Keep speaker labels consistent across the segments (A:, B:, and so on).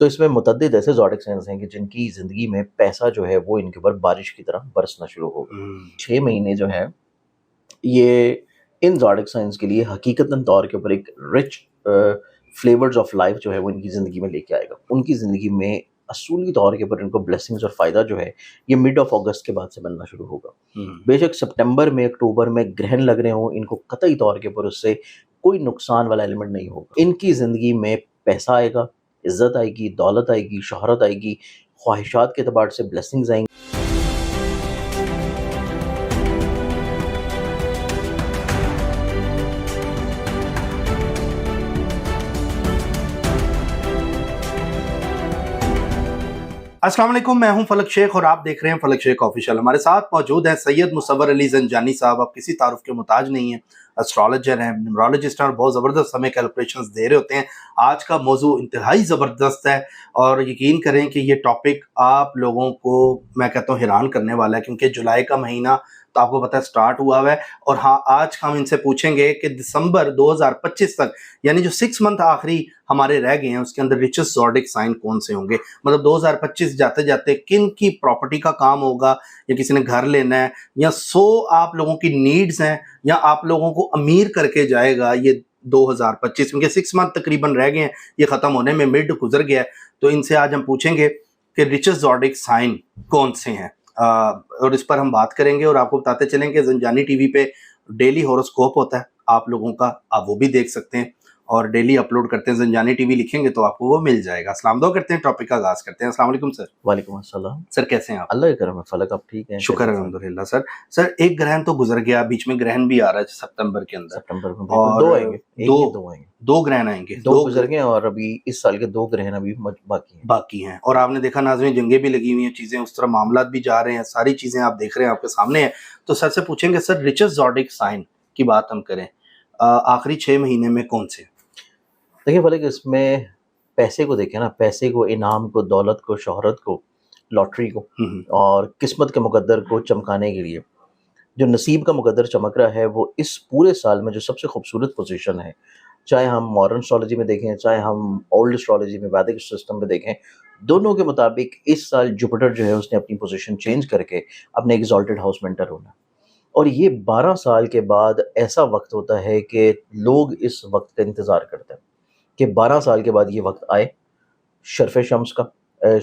A: تو اس میں متعدد ایسے زوڈک سائنس ہیں کہ جن کی زندگی میں پیسہ جو ہے وہ ان کے اوپر بارش کی طرح برسنا شروع ہوگا. 6 مہینے جو ہیں یہ ان زوڈک سائنس کے لیے حقیقتاً طور کے اوپر ایک رچ فلیورز آف لائف جو ہے وہ ان کی زندگی میں لے کے آئے گا. ان کی زندگی میں اصولی طور کے اوپر ان کو بلیسنگز اور فائدہ جو ہے یہ مڈ آف اگست کے بعد سے ملنا شروع ہوگا. بے شک سپٹمبر میں اکتوبر میں گرہن لگ رہے ہوں، ان کو قطعی طور کے اوپر اس سے کوئی نقصان والا ایلیمنٹ نہیں ہوگا. ان کی زندگی میں پیسہ آئے گا، عزت آئے گی، دولت آئے گی، شہرت آئے گی، خواہشات کے اعتبار سے بلیسنگز آئیں گی.
B: السلام علیکم، میں ہوں فلک شیخ اور آپ دیکھ رہے ہیں فلک شیخ آفیشیل. ہمارے ساتھ موجود ہیں سید مصور علی زنجانی صاحب. آپ کسی تعارف کے محتاج نہیں ہیں، اسٹرالوجر ہیں، نیمرولوجسٹ ہیں اور بہت زبردست ہمیں کیلکولیشنز دے رہے ہوتے ہیں. آج کا موضوع انتہائی زبردست ہے اور یقین کریں کہ یہ ٹاپک آپ لوگوں کو میں کہتا ہوں حیران کرنے والا ہے، کیونکہ جولائی کا مہینہ تو آپ کو پتہ ہے سٹارٹ ہوا ہے. اور ہاں، آج ہم ان سے پوچھیں گے کہ دسمبر 2025 تک، یعنی جو 6 منتھ آخری ہمارے رہ گئے ہیں، اس کے اندر ریچسٹ زوڈک سائن کون سے ہوں گے. مطلب 2025 جاتے جاتے کن کی پراپرٹی کا کام ہوگا، یا کسی نے گھر لینا ہے، یا 100 آپ لوگوں کی نیڈز ہیں، یا آپ لوگوں کو امیر کر کے جائے گا یہ 2025. کیونکہ 6 منتھ تقریباً رہ گئے ہیں، یہ ختم ہونے میں مڈ گزر گیا ہے. تو ان سے آج ہم پوچھیں گے کہ ریچسٹ زوڈک سائن کون سے ہیں، اور اس پر ہم بات کریں گے. اور آپ کو بتاتے چلیں کہ زنجانی ٹی وی پہ ڈیلی ہوروسکوپ ہوتا ہے آپ لوگوں کا، آپ وہ بھی دیکھ سکتے ہیں اور ڈیلی اپلوڈ کرتے ہیں. زنجانی ٹی وی لکھیں گے تو آپ کو وہ مل جائے گا. السلام دعا کرتے ہیں، ٹاپک کا آغاز کرتے ہیں. السلام علیکم سر.
A: وعلیکم السلام.
B: سر کیسے ہیں آپ؟
A: اللہ کا کرم ہے فلک، آپ ٹھیک ہیں؟
B: شکر الحمدللہ. سر ایک گرہن تو گزر گیا، بیچ میں گرہن بھی آ رہا ہے سپتمبر کے اندر.
A: سپٹمبر میں
B: اور
A: 2 آئیں گے، دو آئیں گے،
B: 2 گرہن آئیں گے،
A: 2 گزر گئے اور ابھی اس سال کے 2 گرہن ابھی باقی ہیں.
B: اور آپ نے دیکھا ناظرین، جنگیں بھی لگی ہوئی ہیں، چیزیں اس طرح معاملات بھی جا رہے ہیں، ساری چیزیں آپ دیکھ رہے ہیں، آپ کے سامنے ہیں. تو سر سے پوچھیں گے سر، ریچسٹ زوڈک سائن کی بات ہم کریں، آخری 6 مہینے میں کون سے؟
A: دیکھیں فلک، اس میں پیسے کو دیکھیں نا، پیسے کو، انعام کو، دولت کو، شہرت کو، لاٹری کو اور قسمت کے مقدر کو چمکانے کے لیے جو نصیب کا مقدر چمک رہا ہے، وہ اس پورے سال میں جو سب سے خوبصورت پوزیشن ہے، چاہے ہم ماڈرن اسٹرالوجی میں دیکھیں، چاہے ہم اولڈ اسٹرالوجی میں ویدک سسٹم میں دیکھیں، دونوں کے مطابق اس سال جوپیٹر جو ہے اس نے اپنی پوزیشن چینج کر کے اپنے ایگزالٹڈ ہاؤس میں انٹر ہونا. اور یہ 12 سال کے بعد ایسا وقت ہوتا ہے کہ لوگ اس وقت کا انتظار کرتے ہیں کہ 12 سال کے بعد یہ وقت آئے، شرف شمس کا،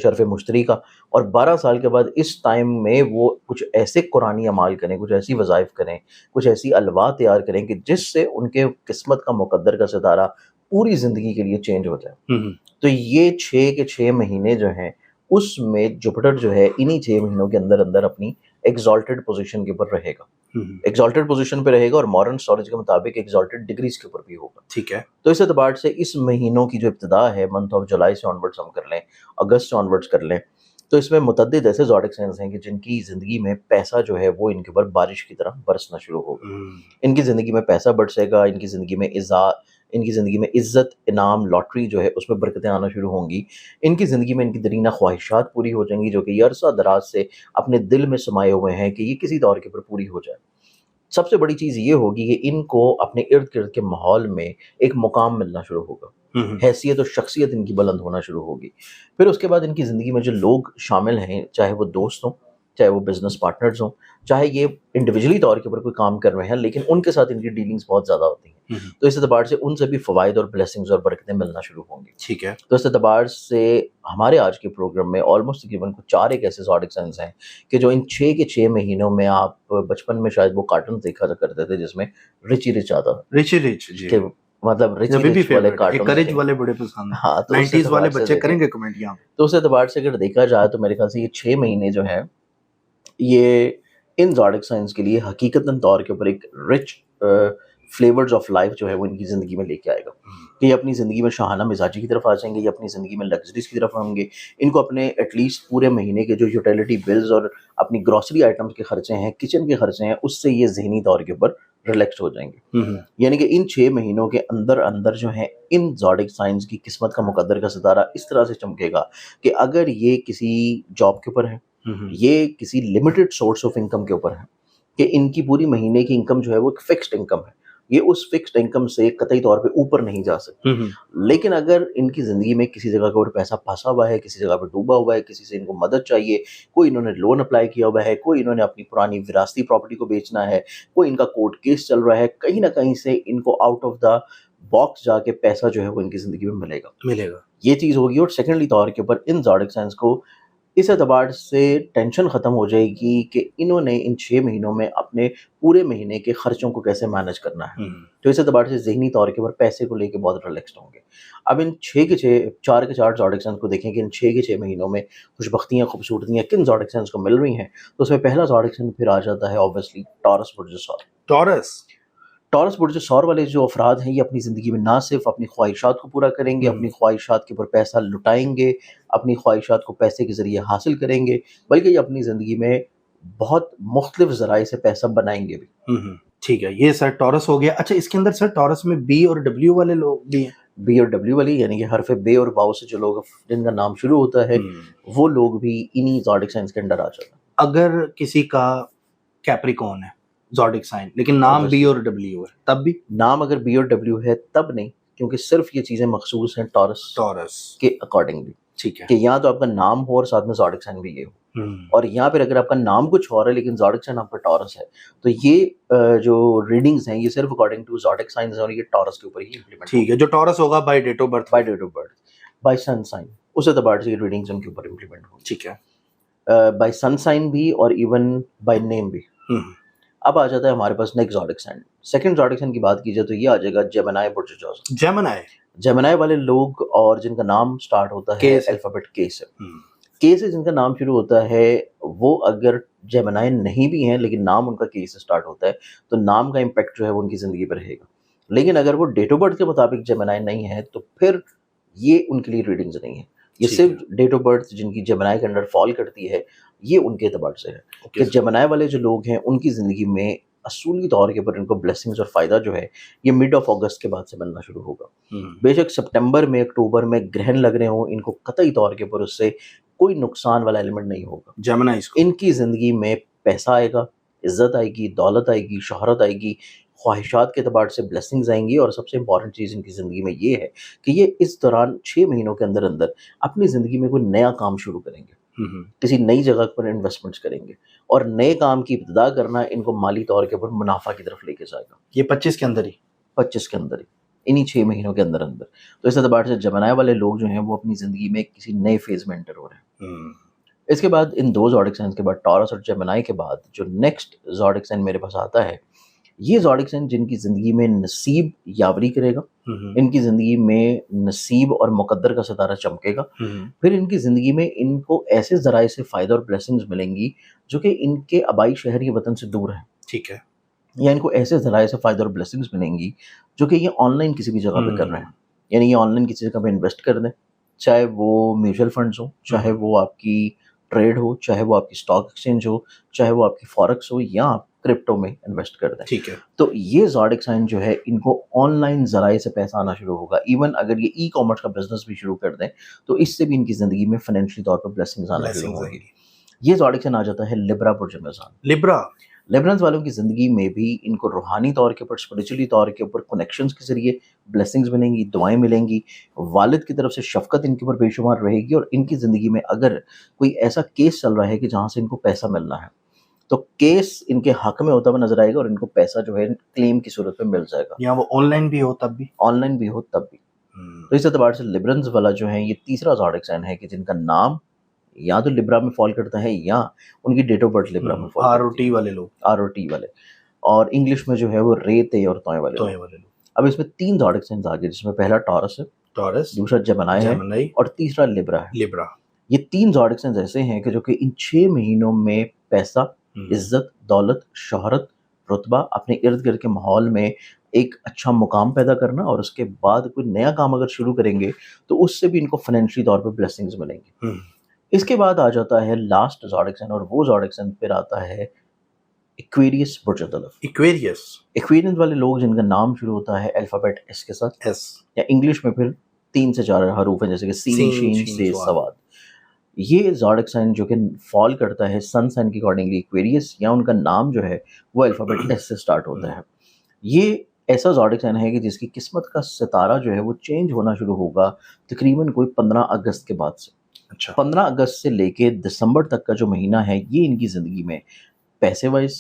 A: شرف مشتری کا. اور 12 سال کے بعد اس ٹائم میں وہ کچھ ایسے قرآنی اعمال کریں، کچھ ایسی وظائف کریں، کچھ ایسی الوا تیار کریں کہ جس سے ان کے قسمت کا مقدر کا ستارہ پوری زندگی کے لیے چینج ہو جائے. تو یہ 6 کے 6 مہینے جو ہیں، اس میں جوپیٹر جو ہے انہی 6 مہینوں کے اندر اندر اپنی ایگزالٹڈ پوزیشن کے اوپر رہے گا، ایگزالٹڈ پوزیشن پہ رہے گا، اور ماڈرن اسٹرالوجی کے مطابق ایگزالٹڈ ڈگریز کے اوپر بھی ہوگا.
B: ٹھیک ہے.
A: تو اس اعتبار سے اس مہینوں کی جو ابتدا ہے، منتھ آف جولائی سے آنورڈز ہم کر لیں، اگست سے آنورڈز کر لیں، تو اس میں متعدد ایسے زوڈک سائنس ہیں کہ جن کی زندگی میں پیسہ جو ہے وہ ان کے اوپر بارش کی طرح برسنا شروع ہوگا. ان کی زندگی میں پیسہ برسے گا، ان کی زندگی میں عزت، انعام، لاٹری جو ہے اس میں برکتیں آنا شروع ہوں گی. ان کی زندگی میں ان کی درینہ خواہشات پوری ہو جائیں گی، جو کہ یہ عرصہ دراز سے اپنے دل میں سمائے ہوئے ہیں کہ یہ کسی طور کے اوپر پوری ہو جائے. سب سے بڑی چیز یہ ہوگی کہ ان کو اپنے ارد گرد کے ماحول میں ایک مقام ملنا شروع ہوگا، حیثیت اور شخصیت ان کی بلند ہونا شروع ہوگی. پھر اس کے بعد ان کی زندگی میں جو لوگ شامل ہیں، چاہے وہ دوست ہوں، چاہے وہ بزنس پارٹنرز ہوں، چاہے یہ انڈیویجولی طور کے اوپر کوئی کام کر رہے ہیں، لیکن ان کے ساتھ ان کی ڈیلنگز بہت زیادہ ہوتی ہیں. تو اس اعتبار سے ان سے بھی فوائد اور بلیسنگز اور برکتیں ملنا شروع ہوں گی.
B: ٹھیک ہے.
A: تو اس اعتبار سے ہمارے آج کے پروگرام میں آلموسٹ تقریباً 4 ایک ایسے زوڈک سائنس ہیں کہ جو ان 6 کے 6 مہینوں میں، آپ بچپن میں شاید وہ کارٹون دیکھا کرتے تھے جس میں رچی رچ آتا تھا،
B: جی،
A: کہ مطلب رچ والے کارٹون،
B: کرج والے بڑے پسند ہیں.
A: ہاں، تو
B: 90s والے بچے کریں گے کمنٹ یہاں.
A: تو اس اعتبار سے اگر دیکھا جائے تو میرے خیال سے یہ 6 مہینے جو ہیں یہ ان زوڈک سائنس کے لیے حقیقتاً طور کے اوپر ایک رچ فلیورز آف لائف جو ہے وہ ان کی زندگی میں لے کے آئے گا کہ یہ اپنی زندگی میں شاہانہ مزاجی کی طرف آ جائیں گے، یہ اپنی زندگی میں لگژریز کی طرف آئیں گے. ان کو اپنے ایٹ لیسٹ پورے مہینے کے جو یوٹیلیٹی بلز اور اپنی گروسری آئٹمس کے خرچے ہیں، کچن کے خرچے ہیں، اس سے یہ ذہنی طور کے اوپر ریلیکس ہو جائیں گے. یعنی کہ ان 6 مہینوں کے اندر اندر جو ہیں ان زوڈک سائنس کی قسمت کا مقدر کا ستارہ اس طرح سے چمکے گا کہ اگر یہ کسی جاب کے اوپر ہے، یہ کسی لمیٹڈ سورس آف انکم کے اوپر ہے، کہ ان کی پوری مہینے کی انکم جو ہے وہ ایک فکسڈ انکم ہے، یہ اس فکسڈ انکم سے قطعی طور پہ اوپر نہیں جا سکتے. لیکن اگر ان کی زندگی میں کسی جگہ کا اور پیسہ پھنسا ہوا ہے, کسی جگہ پہ ڈوبا ہوا ہے, کسی سے ان کو مدد چاہیے, کوئی انہوں نے لون اپلائی کیا ہوا ہے, کوئی انہوں نے اپنی پرانی وراثتی پراپرٹی کو بیچنا ہے, کوئی ان کا کورٹ کیس چل رہا ہے, کہیں نہ کہیں سے ان کو آؤٹ آف دا باکس جا کے پیسہ جو ہے وہ ان کی زندگی میں ملے گا. یہ چیز ہوگی. اور سیکنڈلی طور کے اوپر ان زوڈک سائنس کو اس اعتبار سے ٹینشن ختم ہو جائے گی کہ انہوں نے ان 6 مہینوں میں اپنے پورے مہینے کے خرچوں کو کیسے مینج کرنا ہے. تو اس اعتبار سے ذہنی طور کے اوپر پیسے کو لے کے بہت ریلیکسڈ ہوں گے. اب ان 4 زوڈک سائنس کو دیکھیں کہ ان 6 کے 6 مہینوں میں خوش بختیاں خوبصورتیاں کن زوڈک سائنس کو مل رہی ہیں. تو اس میں پہلا زوڈک سائن پھر آ جاتا ہے آبویسلی ٹورس برج ثور. ٹورس برج ثور والے جو افراد ہیں یہ اپنی زندگی میں نہ صرف اپنی خواہشات کو پورا کریں گے, اپنی خواہشات کے اوپر پیسہ لٹائیں گے, اپنی خواہشات کو پیسے کے ذریعے حاصل کریں گے, بلکہ یہ اپنی زندگی میں بہت مختلف ذرائع سے پیسہ بنائیں گے بھی.
B: ٹھیک ہے, یہ سر ٹورس ہو گیا. اچھا, اس کے اندر سر ٹورس میں بی اور ڈبلیو والے لوگ بھی ہیں.
A: بی اور ڈبلیو والی یعنی کہ حرف بے اور واؤ سے جو لوگ جن کا نام شروع ہوتا ہے وہ لوگ بھی انہی زوڈک سائنس کے انڈر آ جاتے ہیں.
B: اگر کسی کا کیپریکون ہے زوڈک سائن لیکن نام بی اور ڈبلیو ہے تب بھی؟
A: نام اگر بی اور ڈبلیو ہے تب نہیں, کیونکہ صرف یہ چیزیں مخصوص ہیں ٹورس کے اکارڈنگلی.
B: ٹھیک ہے,
A: کہ یہاں تو آپ کا نام ہو اور ساتھ میں زوڈک سائن بھی یہ ہو, اور یہاں پھر اگر آپ کا نام کچھ اور ہے لیکن زوڈک سائن آپ کا ٹورس ہے تو یہ جو ریڈنگز ہیں یہ صرف اکارڈنگ ٹو زوڈک سائنز ہیں اور یہ ٹورس کے اوپر ہی امپلیمنٹ.
B: ٹھیک ہے, جو ٹورس ہوگا by date of birth,
A: by sun sign, اس اعتبار سے یہ ریڈنگز ان کے اوپر امپلیمنٹ ہوں.
B: ٹھیک ہے,
A: بائی سن سائن بھی اور ایون بائی نیم بھی. اب آ جاتا ہے ہمارے پاس next zodiac sign. Second zodiac sign کی بات کی جائے تو یہ آ جائے گا جیمنائی برج جوزف. جیمنائی والے لوگ اور جن کا نام سٹارٹ ہوتا ہے الفابیٹ کے سے. کے سے جن کا نام شروع ہوتا ہے وہ اگر جیمنائی نہیں بھی ہیں لیکن نام ان کا کے سے سٹارٹ ہوتا ہے تو نام کا امپیکٹ جو ہے وہ ان کی زندگی پر رہے گا. لیکن اگر وہ ڈیٹ آف برتھ کے مطابق جیمنائی نہیں ہے تو پھر یہ ان کے لیے ریڈنگز نہیں ہے. یہ صرف ڈیٹ آف برتھ جن کی جیمنائی کے انڈر فال کرتی ہے یہ ان کے اعتبار سے ہے کہ جیمنائی والے جو لوگ ہیں ان کی زندگی میں اصولی طور کے اوپر ان کو بلیسنگز اور فائدہ جو ہے یہ مڈ آف اگست کے بعد سے ملنا شروع ہوگا. بے شک سپٹمبر میں اکتوبر میں گرہن لگ رہے ہوں ان کو قطعی طور کے اوپر اس سے کوئی نقصان والا ایلیمنٹ نہیں ہوگا.
B: جیمنائیز
A: ان کی زندگی میں پیسہ آئے گا, عزت آئے گی, دولت آئے گی, شہرت آئے گی, خواہشات کے اعتبار سے بلیسنگز آئیں گی, اور سب سے امپورٹنٹ چیز ان کی زندگی میں یہ ہے کہ یہ اس دوران 6 مہینوں کے اندر اندر اپنی زندگی میں کوئی نیا کام شروع کریں گے, کسی نئی جگہ پر انویسٹمنٹس کریں گے, اور نئے کام کی ابتدا کرنا ان کو مالی طور کے اوپر منافع کی طرف لے کے جائے گا.
B: یہ 25 کے اندر ہی
A: انہی 6 مہینوں کے اندر. تو اس اعتبار سے جیمنائی والے لوگ جو ہیں وہ اپنی زندگی میں کسی نئے فیز میں انٹر ہو رہے ہیں. اس کے بعد ان 2 زوڈک سائنس کے بعد ٹورس اور جیمنائی کے بعد جو نیکسٹ زوڈک سائن میرے پاس آتا ہے یہ زوڈک سائن جن کی زندگی میں نصیب یاوری کرے گا, ان کی زندگی میں نصیب اور مقدر کا ستارہ چمکے گا. پھر ان کی زندگی میں ان کو ایسے ذرائع سے فائدہ اور بلیسنگز ملیں گی جو کہ ان کے آبائی شہر یا وطن سے دور ہیں.
B: ٹھیک ہے,
A: یا ان کو ایسے ذرائع سے فائدہ اور بلیسنگز ملیں گی جو کہ یہ آن لائن کسی بھی جگہ پہ کر رہے ہیں. یعنی یہ آن لائن کسی جگہ پہ انویسٹ کر دیں, چاہے وہ میوچل فنڈز ہوں, چاہے وہ آپ کی ٹریڈ ہو, چاہے وہ آپ کی اسٹاک ایکسچینج ہو, چاہے وہ آپ کی فارکس ہو, یا آپ کرپٹو میں انویسٹ کر دیں.
B: ٹھیک ہے,
A: تو یہ زوڈک سائن جو ہے ان کو آن لائن ذرائع سے پیسہ آنا شروع ہوگا. ایون اگر یہ ای کامرس کا بزنس بھی شروع کر دیں تو اس سے بھی ان کی زندگی میں فائنینشلی طور پر بلیسنگز آنا شروع ہوں گی. یہ زوڈک سائن آ جاتا ہے لبرا برج میزان. لیبرنز والوں کی زندگی میں بھی ان کو روحانی طور کے اوپر, اسپریچولی طور کے اوپر کنیکشنز کے ذریعے بلیسنگز ملیں گی, دعائیں ملیں گی, والد کی طرف سے شفقت ان کے اوپر بے شمار رہے گی, اور ان کی زندگی میں اگر کوئی ایسا کیس چل رہا ہے کہ جہاں سے ان کو پیسہ ملنا ہے تو کیس ان کے حق میں ہوتا ہوا نظر آئے گا اور ان کو پیسہ جو ہے کلیم کی صورت میں مل جائے گا.
B: یا وہ آن لائن بھی ہو تب بھی.
A: تو اس اعتبار سے لیبرنز والا جو ہے یہ تیسرا زوڈک سائن ہے کہ جن کا نام یا تو لبرا میں فال کرتا ہے یا ان کی ڈیٹ آف برتھ لبرا میں فال کرتا ہے. آر او ٹی والے, اور انگلش میں جو ہے وہ رے تے اور توئے والے لوگ. اب اس میں 3 زوڈک سائنز آگے جس میں پہلا ٹورس ہے, دوسرا جیمنائی ہے, اور تیسرا لبرا ہے. یہ 3 زوڈک سائنز ایسے ہیں کہ جو کہ ان 6 مہینوں میں پیسہ, عزت, دولت, شہرت, رتبہ, اپنے ارد گرد کے ماحول میں ایک اچھا مقام پیدا کرنا, اور اس کے بعد کوئی نیا کام اگر شروع کریں گے تو اس سے بھی ان کو فائنینشلی طور پر بلیسنگز ملیں گی. اس کے بعد آ جاتا ہے لاسٹ زوڈک سائن, اور وہ زوڈک سائن پھر آتا ہے ایکویریس برج الف. ایکویرینس والے لوگ جن کا نام شروع ہوتا ہے الفابیٹ ایس کے ساتھ, یا انگلش میں پھر 3 سے 4 حروف ہیں جیسے کہ سین, شین, سے, سواد. یہ زوڈک سائن جو کہ فال کرتا ہے سن سائن کے اکارڈنگلی ایکویریس, یا ان کا نام جو ہے وہ الفابیٹ ایس سے سٹارٹ ہوتا ہے. یہ ایسا زوڈک سائن ہے کہ جس کی قسمت کا ستارہ جو ہے وہ چینج ہونا شروع ہوگا تقریباً کوئی 15 اگست کے بعد سے.
B: اچھا
A: 15 اگست سے لے کے دسمبر تک کا جو مہینہ ہے یہ ان کی زندگی میں پیسے وائز،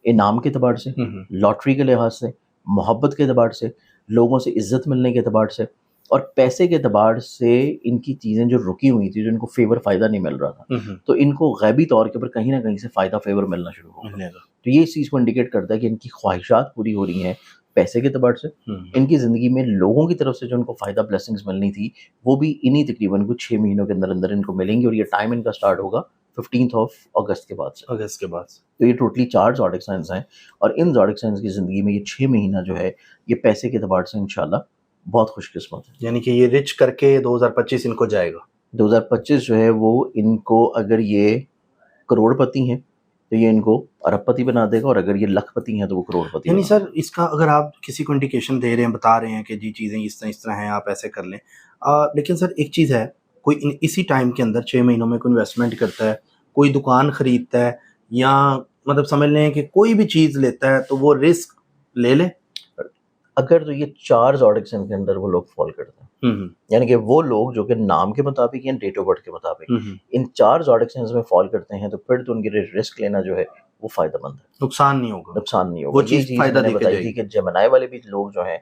A: انعام کے اعتبار سے، لاٹری کے لحاظ سے، محبت کے اعتبار سے، لوگوں سے عزت ملنے کے اعتبار سے اور پیسے کے اعتبار سے ان کی چیزیں جو رکی ہوئی تھی، جو ان کو فیور فائدہ نہیں مل رہا تھا، تو ان کو غیبی طور کے اوپر کہیں نہ کہیں سے فائدہ فیور ملنا شروع ہوگا. تو یہ اس چیز کو انڈیکیٹ کرتا ہے کہ ان کی خواہشات پوری ہو رہی ہیں پیسے کے اعتبار سے. ان کی زندگی میں لوگوں کی طرف سے جو ان کو فائدہ بلیسنگز ملنی تھی وہ بھی انہی تقریباً کچھ 6 مہینوں کے اندر اندر ان کو ملیں گی، اور یہ ٹائم ان کا سٹارٹ ہوگا 15 اگست کے بعد سے.
B: اگست کے بعد.
A: تو یہ ٹوٹلی 4 زوڈک سائنس ہیں، اور ان زوڈک سائنس کی زندگی میں یہ 6 مہینہ جو ہے یہ پیسے کے اعتبار سے انشاءاللہ بہت خوش قسمت ہے.
B: یعنی کہ یہ رچ کر کے 2025 ان کو جائے گا.
A: 2025 جو ہے وہ ان کو اگر یہ کروڑ پتی ہیں تو یہ ان کو ارب پتی بنا دے گا، اور اگر یہ لکھ پتی ہیں تو وہ کروڑ پتی.
B: یعنی سر اس کا اگر آپ کسی کو انڈیکیشن دے رہے ہیں، بتا رہے ہیں کہ جی چیزیں اس طرح ہیں، آپ ایسے کر لیں، لیکن سر ایک چیز ہے، کوئی اسی ٹائم کے اندر 6 مہینوں میں کوئی انویسٹمنٹ کرتا ہے، کوئی دکان خریدتا ہے، یا مطلب سمجھ لیں کہ کوئی بھی چیز لیتا ہے تو وہ رسک لے لے.
A: اگر تو یہ 4 زوڈک سائن کے اندر وہ لوگ فال کرتے ہیں، یعنی کہ وہ لوگ جو کہ نام کے مطابق یا ڈیٹ آف برتھ کے مطابق ان 4 زوڈک سائنس میں فال کرتے ہیں، تو پھر تو ان کے لیے رسک لینا جو ہے وہ فائدہ مند ہے،
B: نقصان نہیں ہوگا.
A: نقصان نہیں ہوگا.
B: وہ چیز فائدہ
A: میں نے بتائی تھی کہ جیمنائی والے بھی لوگ جو ہیں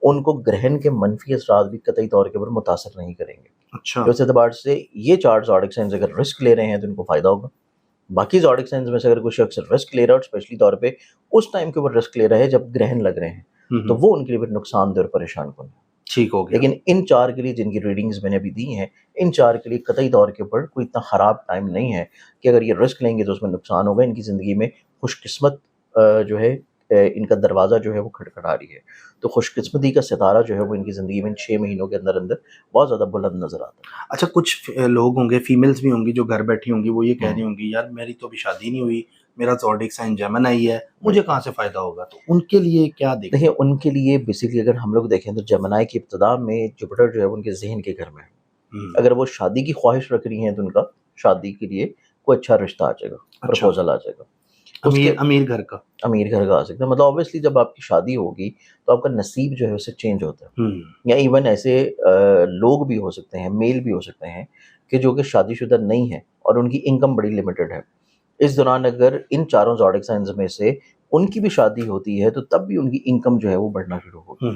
A: ان کو گرہن کے منفی اثرات بھی قطعی طور کے اوپر متاثر نہیں کریں گے.
B: اچھا.
A: اس اعتبار سے یہ 4 زوڈک سائنس اگر رسک لے رہے ہیں تو ان کو فائدہ ہوگا. باقی زوڈک سائنس میں سے اگر کوئی شخص رسک لے رہا ہے، اور اسپیشلی طور پہ اس ٹائم کے اوپر رسک لے رہا ہے جب گرہن لگ رہے ہیں، تو وہ ان کے لیے پھر نقصان دہ اور پریشان کن ہے.
B: ٹھیک ہو گیا.
A: لیکن ان 4 کے لیے جن کی ریڈنگز میں نے ابھی دی ہیں، ان 4 کے لیے قطعی طور کے اوپر کوئی اتنا خراب ٹائم نہیں ہے کہ اگر یہ رسک لیں گے تو اس میں نقصان ہوگا. ان کی زندگی میں خوش قسمت جو ہے ان کا دروازہ جو ہے وہ کھٹکھٹا رہی ہے. تو خوش قسمتی کا ستارہ جو ہے وہ ان کی زندگی میں ان 6 مہینوں کے اندر اندر بہت زیادہ بلند نظر آتا ہے.
B: اچھا، کچھ لوگ ہوں گے، فیمیلز بھی ہوں گی جو گھر بیٹھی ہوں گی، وہ یہ کہہ رہی ہوں گی یار میری تو ابھی شادی نہیں ہوئی، میرا زوڈک سائن جیمنائی ہے، مجھے کہاں سے فائدہ ہوگا؟ تو ان کے لیے کیا
A: دیکھیں، ان کے لیے بیسکلی اگر ہم لوگ دیکھیں تو جیمنائی کی ابتدا میں جوپیٹر جو ہے ان کے ذہن کے گھر میں ہے. اگر وہ شادی کی خواہش رکھ رہی ہیں تو ان کا شادی کے لیے کوئی اچھا رشتہ آ جائے گا، پرپوزل آ جائے گا.
B: امیر گھر کا
A: آ سکتا ہے. مطلب اوبیسلی جب آپ کی شادی ہوگی تو آپ کا نصیب جو ہے اس سے چینج ہوتا ہے. یا ایون ایسے لوگ بھی ہو سکتے ہیں، میل بھی ہو سکتے ہیں کہ جو کہ شادی شدہ نہیں ہیں اور ان کی انکم بڑی لمیٹڈ ہے. اس دوران اگر ان 4 زوڈک سائنز میں سے ان کی بھی شادی ہوتی ہے تو تب بھی ان کی انکم جو ہے وہ بڑھنا شروع ہوگی.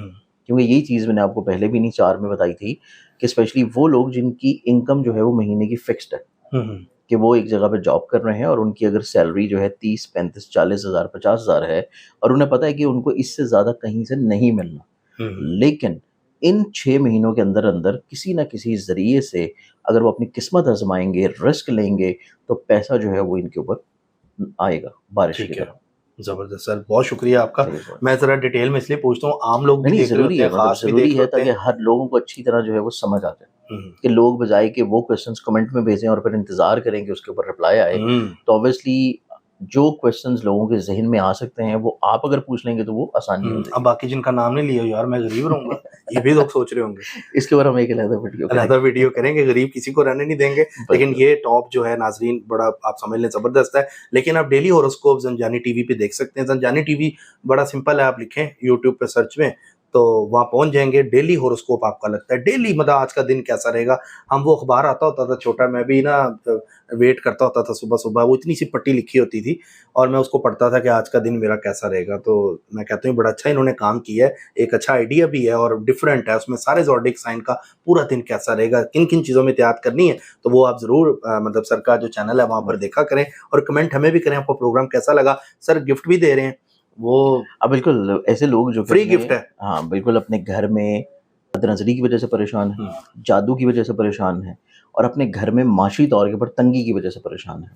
A: کیونکہ یہی چیز میں نے آپ کو پہلے بھی 4 میں بتائی تھی کہ اسپیشلی وہ لوگ جن کی انکم جو ہے وہ مہینے کی فکسڈ ہے، کہ وہ ایک جگہ پہ جاب کر رہے ہیں اور ان کی اگر سیلری جو ہے 30 35 40 ہزار 50 ہزار ہے، اور انہیں پتہ ہے کہ ان کو اس سے زیادہ کہیں سے نہیں ملنا، لیکن ان 6 مہینوں کے اندر اندر کسی نہ کسی ذریعے سے اگر وہ اپنی قسمت آزمائیں گے، رسک لیں گے، تو پیسہ جو ہے وہ ان کے اوپر آئے گا بارش کی طرح.
B: زبردست سر، بہت شکریہ آپ کا. میں ذرا ڈیٹیل میں اس لیے پوچھتا ہوں، عام لوگ بھی
A: ضروری ہے، ضروری ہے تاکہ ہر لوگوں کو اچھی طرح جو ہے وہ سمجھ آ جائے، کہ لوگ بجائے کہ وہ کویسچنس کمنٹ میں بھیجیں اور پھر انتظار کریں کہ اس کے اوپر رپلائی آئے، تو اوبیسلی جو کویسچنز لوگوں کے ذہن میں آ سکتے ہیں وہ آپ اگر پوچھ لیں گے تو وہ آسانی ہوگی.
B: اب باقی جن کا نام نہیں لیا یار میں غریب رہوں گا، یہ بھی لوگ سوچ رہے ہوں گے.
A: اس کے اوپر ہم ایک علیحدہ
B: ویڈیو کریں گے، غریب کسی کو رہنے نہیں دیں گے. لیکن یہ ٹاپ جو ہے ناظرین بڑا آپ سمجھ لیں زبردست ہے. لیکن آپ ڈیلی ہوروسکوپ زنجانی ٹی وی پہ دیکھ سکتے ہیں. زنجانی ٹی وی بڑا سمپل ہے، آپ لکھیں یوٹیوب پہ سرچ میں تو وہاں پہنچ جائیں گے. ڈیلی ہوروسکوپ آپ کا لگتا ہے، ڈیلی مطلب آج کا دن کیسا رہے گا. ہم وہ اخبار آتا ہوتا تھا چھوٹا، میں بھی نا ویٹ کرتا ہوتا تھا صبح صبح، وہ اتنی سی پٹی لکھی ہوتی تھی اور میں اس کو پڑھتا تھا کہ آج کا دن میرا کیسا رہے گا. تو میں کہتا ہوں بڑا اچھا انہوں نے کام کیا ہے، ایک اچھا آئیڈیا بھی ہے اور ڈفرینٹ ہے. اس میں سارے زوڈک سائن کا پورا دن کیسا رہے گا، کن کن چیزوں میں احتیاط کرنی ہے، تو وہ آپ ضرور مطلب سر کا جو چینل ہے وہاں پر دیکھا کریں اور کمنٹ ہمیں بھی کریں آپ کو پروگرام کیسا لگا. سر گفٹ بھی دے رہے ہیں وہ
A: بالکل، ایسے لوگ جو
B: فری گفٹ ہے،
A: ہاں بالکل، اپنے گھر میں بد نظری کی وجہ سے پریشان ہیں، جادو کی وجہ سے پریشان ہیں، اور اپنے گھر میں معاشی طور کے اوپر تنگی کی وجہ سے پریشان ہیں،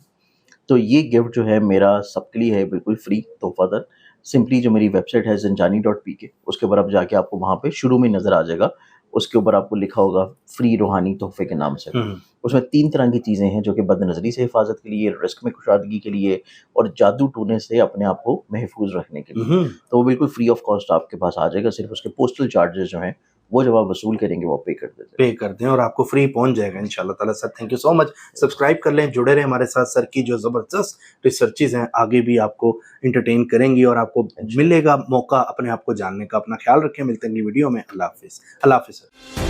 A: تو یہ گفٹ جو ہے میرا سب کے لیے ہے، بالکل فری تحفہ در. سمپلی جو میری ویب سائٹ ہے zanjani.pk، اس کے اوپر آپ جا کے آپ کو وہاں پہ شروع میں نظر آ جائے گا، اس کے اوپر آپ کو لکھا ہوگا فری روحانی تحفے کے نام سے. اس میں 3 طرح کی چیزیں ہیں جو کہ بد نظری سے حفاظت کے لیے، رزق میں کشادگی کے لیے، اور جادو ٹونے سے اپنے آپ کو محفوظ رکھنے کے لیے. تو وہ بالکل فری آف کاسٹ آپ کے پاس آ جائے گا. صرف اس کے پوسٹل چارجز جو ہیں وہ جب آپ وصول کریں گے وہ پے کر دیتے
B: پے کر دیں اور آپ کو فری پہنچ جائے گا انشاءاللہ تعالیٰ. Sir thank you so much. Subscribe کر لیں, جڑے رہیں ہمارے ساتھ. سر کی جو زبردست ریسرچز ہیں آگے بھی آپ کو انٹرٹین کریں گی اور آپ کو ملے گا موقع اپنے آپ کو جاننے کا. اپنا خیال رکھیں, ملتے ہیں اگلی ویڈیو میں. اللہ حافظ. اللہ حافظ سر.